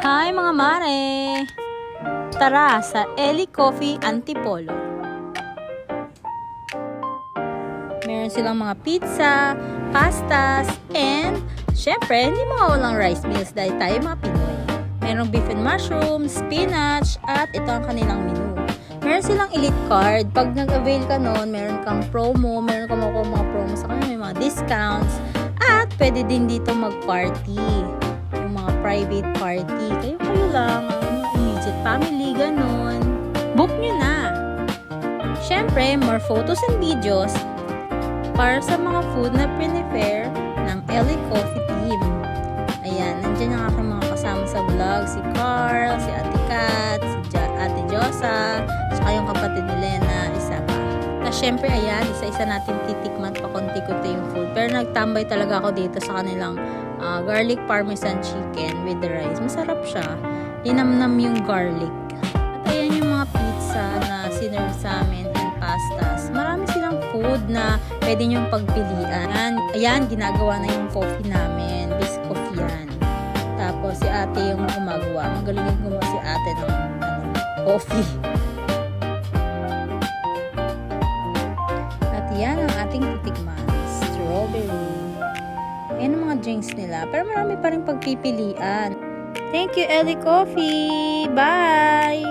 Hi mga mare! Tara sa Ellie Coffee Antipolo. Meron silang mga pizza, pastas, and syempre, hindi mawawalang rice meals dahil tayo mga Pinoy. Merong beef and mushroom, spinach, at ito ang kanilang menu. Meron silang elite card. Pag nag-avail ka nun, meron kang promo, meron kang makuha mga promo sa kanila, may mga discounts, at pwede din dito mag-party. Yung mga private party. Kayo lang, immediate family, ganun. Book nyo na! Syempre, more photos and videos para sa mga food na prefer ng Ellie Coffee team. Ayan, nandiyan ang aking mga kasama sa vlog. Si Carl, si Ate Kat, si Ate Josa, saka yung kapatid ni Lena, isa pa. Na syempre, ayan, isa-isa natin titikman pa konti-kunti yung food. Pero nagtambay talaga ako dito sa kanilang garlic parmesan chicken with the rice. Masarap siya. Linamnam yung garlic. At ayan yung mga pizza na sinerve sa amin and pastas. Marami silang food na pwede nyong pagpilian. Ayan, ginagawa na yung coffee namin. Base coffee yan. Tapos si ate yung gumagawa. Magaling yung gumawa si ate ng coffee. At yan ang ating titikman. Strawberry. Ayan ang mga drinks nila. Pero marami pa rin pagpipilian. Thank you, Ellie Coffee! Bye!